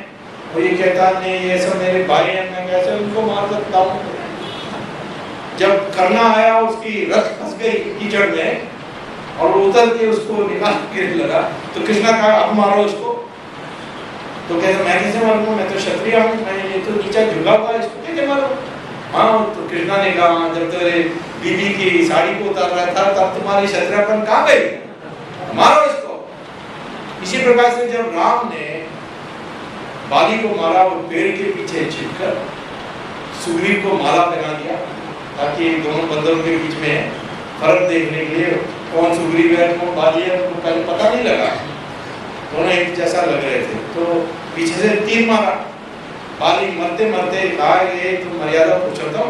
Speaker 1: वो ये कहता नहीं ये सब मेरे भाई हैं, मैं कैसे उनको मार सकता हूँ। जब करना आया, उसकी रथ फंस गई कीचड़ में और उतर के उसको निकाल के लगा, तो कृष्णा कहा अब मारो उसको। तो कहते मैं कैसे मारूंगा, मैं तो क्षत्रिय हूँ, मैं ये तो नीचा झुका हुआ है, इसको कैसे मारूं? हाँ, तो कृष्णा ने कहा जब तेरे बीबी की साड़ी को उतार रहा था तब तुम्हारी क्षत्रियपन कहाँ गई, मारो इसको। इसी प्रकार से जब राम ने बाली को मारा, वो पेड़ के पीछे छिपकर सुग्रीव को माला पहना दिया ताकि दोनों बंदरों के बीच में फर्क देखने के लिए कौन सुग्रीव है कौन बाली है उनको पहले पता नहीं लगा, दोनों एक जैसा लग रहे थे। तो पीछे से तीर मारा, बाली मरते मरते कहा ये तुम मर्यादा पुरुषोत्तम,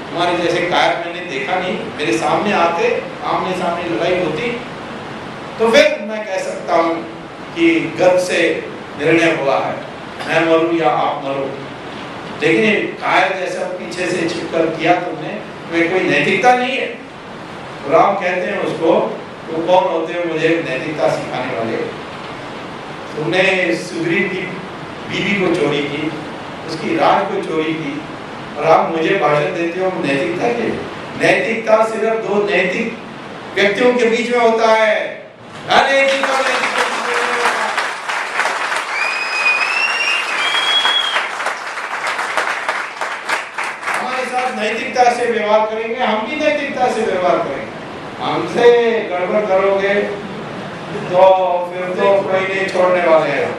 Speaker 1: तुम्हारे जैसे कायर मैंने देखा नहीं, मेरे सामने आते आमने सामने लड़ाई होती तो फिर मैं कह सकता हूँ कि गर्व से निर्णय हुआ है, मैं मरूं या आप मरो। लेकिन कायर जैसा पीछे से छिपकर किया तुमने, तुम्हें कोई नैतिकता नहीं है। राम कहते हैं उसको, तो कौन होते हैं मुझे नैतिकता सिखाने वाले? तुमने सुग्रीव की बीवी को चोरी की, उसकी राज को चोरी की और आप मुझे भाषण देते हो नैतिकता के? नैतिकता सिर्फ दो नैतिक व्यक्तियों के बीच में होता है। हमारे साथ नैतिकता से व्यवहार करेंगे, हम भी नैतिकता से व्यवहार करेंगे। हमसे गड़बड़ करोगे तो फिर तो कोई नहीं छोड़ने वाले हैं।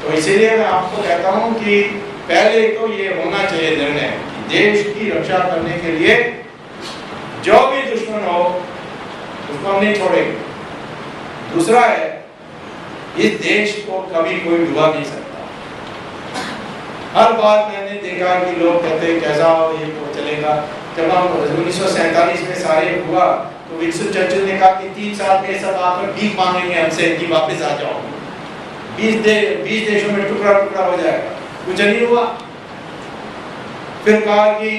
Speaker 1: तो इसीलिए मैं आपको कहता हूं कि पहले तो ये होना चाहिए निर्णय, देश की रक्षा करने के लिए जो भी दुश्मन हो उसको हम नहीं छोड़ेंगे। दूसरा है, इस देश को कभी कोई डुबा नहीं सकता। हर बार मैंने देखा कि लोग कहते हैं कैसा हो ये तो चलेगा। जब हम 1947 में सारे हुआ तो विंस्टन चर्चिल ने कहा कि 3 साल में सब आकर भीख मांगेंगे हमसे कि वापस आ जाओ, 20 देशों में टुकड़ा टुकड़ा हो जाएगा। कुछ नहीं हुआ। फिर कहा कि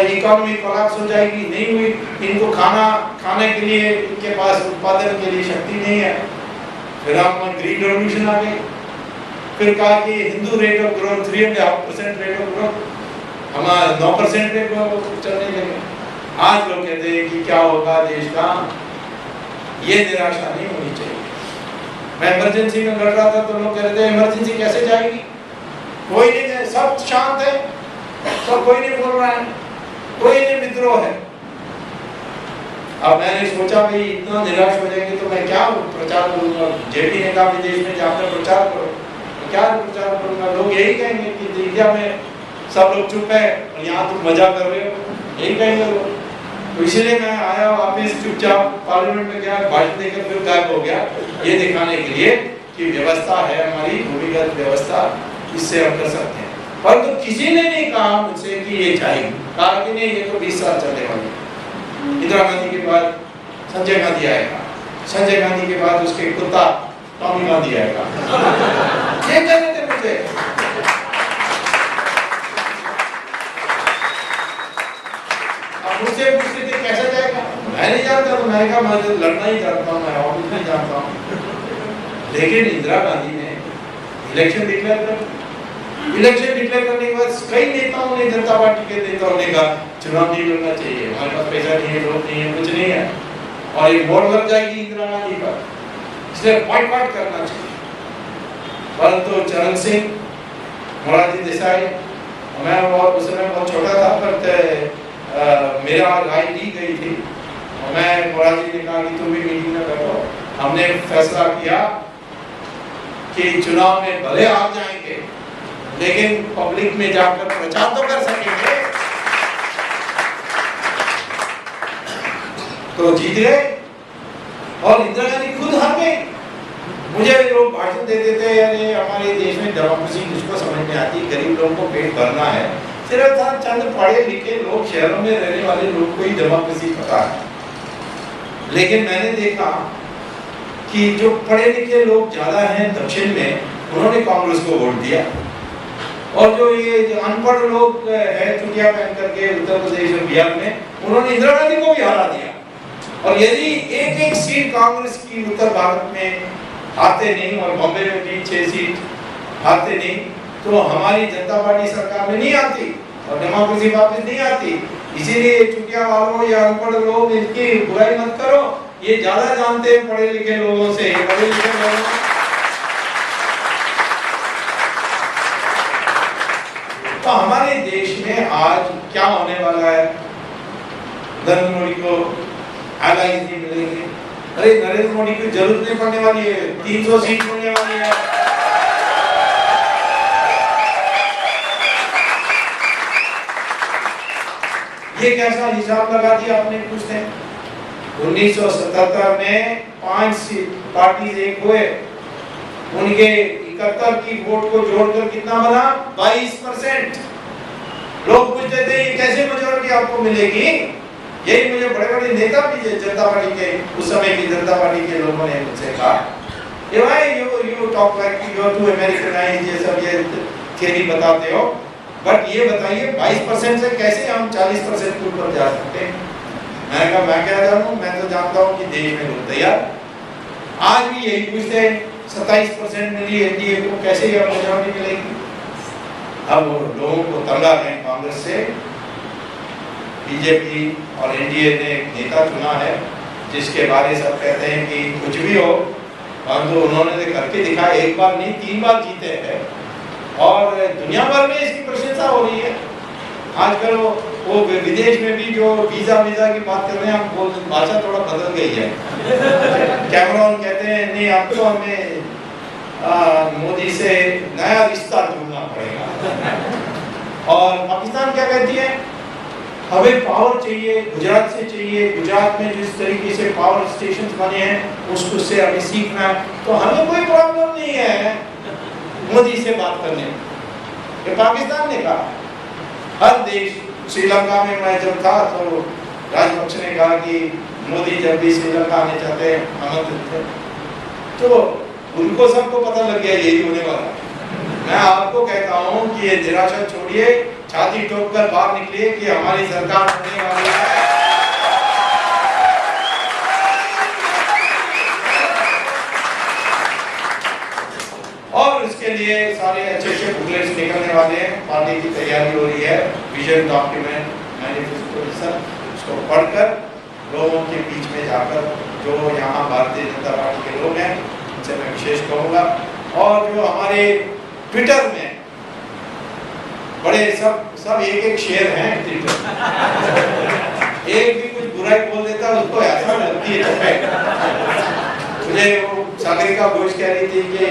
Speaker 1: इकोनॉमी कोलैप्स हो जाएगी, नहीं हुई। इनको खाने के लिए इनके पास उत्पादन के लिए शक्ति नहीं है। फिर हम ग्रीन रेवोल्यूशन आ गई। फिर कहा कि Hindu rate of growth 3.5% rate of growth, हमारा 9% रेट ऑफ चलने लगे। आज लोग कहते हैं कि क्या होगा देश का, ये निराशा नहीं होनी चाहिए। मैं इमरजेंसी में लड़ रहा था तो लोग कहते हैं इमरजेंसी कैसे जाएगी, कोई नहीं है, सब शांत है, सब कोई नहीं बोल रहा है, कोई नहीं विद्रोह है। अब मैंने सोचा भाई इतना निराश हो जाएंगे तो मैं क्या प्रचार करूंगा। जेपी ने कहा विदेश में जाकर प्रचार करो, क्या प्रचार करूंगा? लोग यही कहेंगे कि इंडिया में सब लोग चुप है और यहाँ तुम मजा कर रहे हो, यही कहेंगे लोग। तो इसीलिए मैं आया वापस चुपचाप पार्लियामेंट में गया, भाषण देकर फिर गायब हो गया, ये दिखाने के लिए कि व्यवस्था है हमारी भूमिगत व्यवस्था, इससे हम कर सकते हैं। परंतु किसी ने नहीं कहा मुझसे कि ये चाहिए, कहा कि नहीं ये तो 20 साल चलने वाली। इंदिरा गांधी के बाद संजय गांधी आएगा, संजय गांधी के बाद उसके कुत्ता टॉमी गांधी आएगा, ये कहते थे मुझे। अब मुझसे पूछते थे कैसा जाएगा, मैं नहीं जानता, तो मैंने कहा मैं लड़ना ही जानता हूँ, मैं ऑफिस नहीं जानता हूँ। लेकिन इंदिरा गांधी ने इलेक्शन डिक्लेयर कर, इलेक्शन डिक्लेयर करने के बाद कई नेताओं ने, जनता पार्टी के नेताओं ने कहा चुनाव नहीं लड़ना चाहिए, हमारे पास पैसा नहीं है, लोग नहीं है, कुछ नहीं है और ये वोट लग जाएगी इंदिरा गांधी पर, इसलिए बॉयकॉट करना चाहिए। परंतु चरण सिंह, मोरारजी देसाई, मैं उस समय बहुत छोटा था पर मेरा राय ली गई थी और मैं, मोरारजी ने कहा कि तुम भी मीटिंग में बैठो। हमने फैसला किया कि चुनाव में भले आप जाएंगे लेकिन पब्लिक में जाकर प्रचार तो कर सकेंगे। तो जीत गए और इंदिरा गांधी खुद हार गए। मुझे लोग भाषण देते थे यानी हमारे देश में डेमोक्रेसी किसको समझ में आती, गरीब लोगों को पेट भरना है। सिर्फ चंद पढ़े लिखे लोग, शहरों में रहने वाले लोग को ही डेमोक्रेसी पता है। लेकिन मैंने देखा कि जो पढ़े लिखे लोग ज्यादा हैं दक्षिण में, उन्होंने कांग्रेस को वोट दिया। और जो ये जो अनपढ़ लोग है चुटिया पहन करके उत्तर प्रदेश और बिहार में, उन्होंने इंदिरा गांधी को भी हरा दिया। और यदि एक एक सीट कांग्रेस की उत्तर भारत में हारते नहीं और बॉम्बे में भी 6 सीट हारते नहीं, तो हमारी जनता पार्टी सरकार में नहीं आती और डेमोक्रेसी वापस नहीं आती। इसीलिए चुटिया वालों या अनपढ़ लोग इनकी बुराई मत करो, ये ज्यादा जानते हैं पढ़े लिखे लोगों से। पढ़े लिखे लोगों तो हमारे देश में आज क्या होने वाला है, नरेंद्र मोदी को एलाइज नहीं मिलेंगे। अरे नरेंद्र मोदी की जरूरत नहीं पड़ने वाली है, 300 सीट मिलने वाली है। ये कैसा हिसाब लगा दिया आपने पूछते हैं। 1977 में 5 पार्टी एक हुए, उनके 71 की वोट को जोड़कर कितना बना, 22%। लोग पूछते थे ये कैसे मेजॉरिटी आपको मिलेगी। यही मुझे बड़े बड़े नेता भी जनता पार्टी के, उस समय की जनता पार्टी के लोगों ने मुझसे कहा, ये भाई you talk like you are too Americanised, ये सब ये थियरी बताते हो, बट ये बताइए 22% से कैसे हम 40% के ऊपर जा सकते हैं। मैंने कहा मैं क्या जानूं, मैं तो जानता हूं कि देश में लोग तैयार। आज भी यही पूछते हैं 27% मिली एनडीए को, कैसे ये मेजॉरिटी मिलेगी। अब लोगों को तंगा है कांग्रेस से, बीजेपी और एनडीए ने नेता चुना है जिसके बारे सब कहते हैं कि कुछ भी हो, परंतु उन्होंने करके दिखाया, एक बार नहीं 3 बार जीते हैं और दुनिया भर में इसकी प्रशंसा हो रही है। आजकल वो विदेश में भी जो वीजा की बात कर रहे हैं, हम बोल भाषा थोड़ा बदल गई है। कैमरॉन कहते हैं नहीं अब तो हमें मोदी से नया रिश्ता जोड़ना पड़ेगा। और पाकिस्तान क्या कहती है, हमें पावर चाहिए, गुजरात से चाहिए, गुजरात में जिस तरीके से पावर स्टेशन बने हैं उसको से हमें सीखना है। तो हमें कोई प्रॉब्लम नहीं है मोदी से बात करने में, ये पाकिस्तान ने कहा। हर देश, श्रीलंका में मैं जब था तो राजपक्ष ने कहा कि मोदी जब भी श्रीलंका आने चाहते हैं आमंत्रित थे, तो उनको सबको पता लग गया यही होने वाला। मैं आपको कहता हूं कि ये निराशा छोड़िए, छाती ठोक कर बाहर निकलिए कि हमारी सरकार होने वाली है। और इसके लिए सारे अच्छे अच्छे बुकलेट्स निकलने वाले हैं, पार्टी की तैयारी हो रही है, विजन डॉक्यूमेंट, मैनिफेस्टो, सब उसको पढ़कर लोगों के बीच में जाकर, जो यहाँ भारतीय जनता पार्टी के लोग हैं उनसे मैं विशेष कहूँगा। और जो हमारे ट्विटर में बड़े सब एक शेर हैं ट्विटर, एक भी कुछ बुराई बोल देता है उसको ऐसा लगती है। मुझे वो सागरिका घोष कह रही थी कि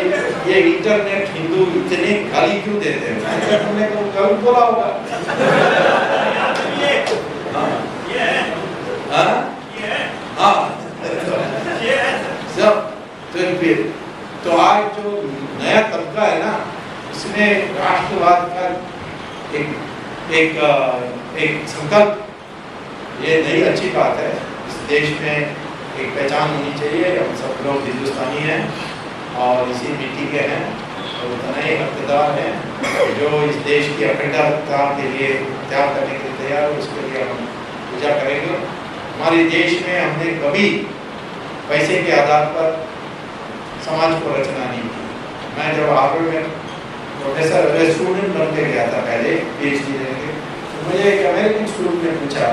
Speaker 1: ये इंटरनेट हिंदू इतने गाली क्यों देते हैं, तुमने कभी बोला होगा। तो आज जो नया तबका है ना, इसमें राष्ट्रवाद का एक संकल्प, ये नई अच्छी बात है। इस देश में एक पहचान होनी चाहिए, हम सब लोग हिंदुस्तानी हैं और इसी मिट्टी के हैं और उतना ही हकदार हैं जो इस देश की अखंडता के लिए त्याग करने के लिए तैयार है, उसके लिए हम पूजा करेंगे। हमारे देश में हमने कभी पैसे के आधार पर समाज को रचना नहीं की। मैं जब हार्वर्ड में प्रोफेसर स्टूडेंट बन के गया था पहले PhD लेने के, तो मुझे एक अमेरिकन स्टूडेंट ने पूछा,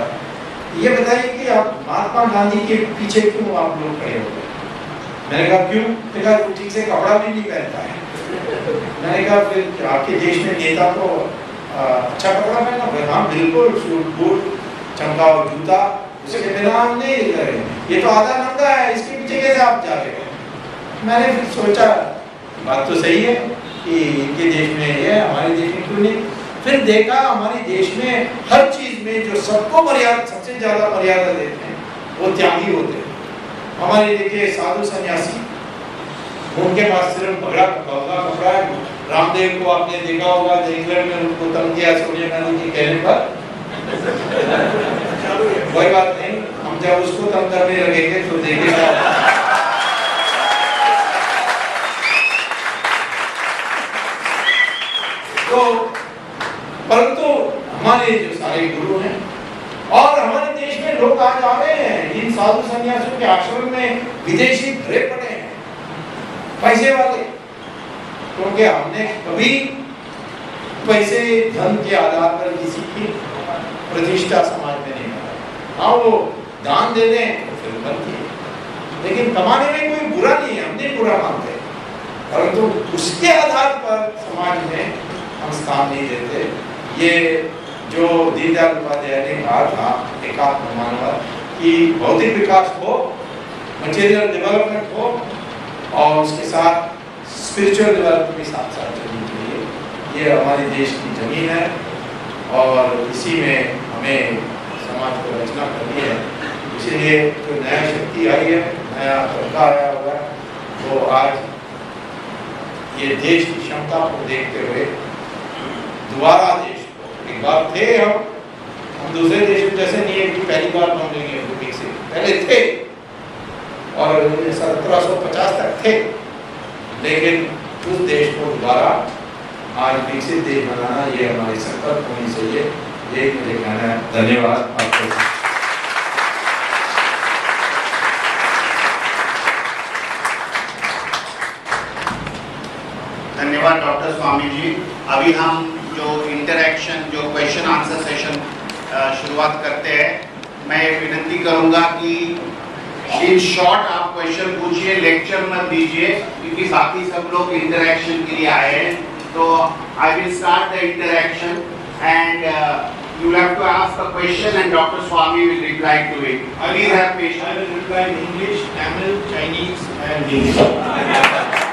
Speaker 1: ये बताइए कि आप महात्मा गांधी के पीछे क्यों आप लोग खड़े हो गए। मैंने कहा क्यों, कहा वो ठीक से कपड़ा भी नहीं पहनता है। मैंने कहा फिर आपके देश में नेता को अच्छा कपड़ा पहनना। हाँ बिल्कुल, सूट बूट चमकाओ जूता, उसके बिना हम नहीं रहे, ये तो आधा नंगा है, इसके पीछे कैसे आप जा रहे हो। मैंने फिर सोचा बात तो सही है कि इनके देश में है, हमारे देश में क्यों नहीं। फिर देखा हमारे देश में हर चीज में जो सबको मर्यादा, सबसे ज्यादा मर्यादा देते हैं वो त्यागी होते हैं। हमारे देखिए साधु सन्यासी, उनके पास सिर्फ पगड़ा कपड़ा है। रामदेव को आपने देखा होगा, इंग्लैंड में उनको तंग किया सोनिया गांधी के कहने पर। कोई बात नहीं, हम जब उसको तंग करने लगेंगे तो देखेगा। तो परंतु हमारे जो सारे गुरु हैं और हमारे देश में लोग आज आ रहे हैं, इन साधु संन्यासियों के आश्रम में विदेशी भरे पड़े हैं, पैसे वाले, क्योंकि हमने कभी पैसे धन के आधार पर किसी की प्रतिष्ठा समाज में नहीं बनाई। हाँ, वो दान दे दें तो फिर बनती है, लेकिन कमाने में कोई बुरा नहीं है, हम नहीं बुरा मानते, परंतु उसके आधार पर समाज में हम स्थान नहीं देते। ये जो दीनदयाल उपाध्याय ने कहा था एकात्म मानव कि भौतिक विकास हो, मटेरियल डेवलपमेंट हो और उसके साथ स्पिरिचुअल डेवलपमेंट भी साथ साथ चलनी चाहिए। ये हमारे देश की जमीन है और इसी में हमें समाज को रचना करनी है। इसीलिए जो नया शक्ति आई है, नया तबका आया हुआ है, वो आज ये देश की क्षमता को देखते हुए दोबारा देश को, एक बार थे हम दूसरे देशों जैसे नहीं है कि पहली बार मांगेंगे ओलंपिक से, पहले थे और 1750 तक थे, लेकिन उस देश को दोबारा आज विकसित देश बनाना ये हमारी संकल्प होनी चाहिए। ये मुझे कहना है। धन्यवाद आपको।
Speaker 2: धन्यवाद डॉक्टर स्वामी जी। अभी हम जो इंटरैक्शन, जो क्वेश्चन आंसर सेशन शुरुआत करते हैं। मैं विनती करूंगा कि इन शॉर्ट आप क्वेश्चन पूछिए, लेक्चर मत दीजिए, क्योंकि बाकी सब लोग इंटरैक्शन के लिए आए हैं। तो I will start the interaction and you will have to ask a question and Dr. Swami will reply to it. Please have patience.
Speaker 1: I will reply in English, Tamil, Chinese and Hindi.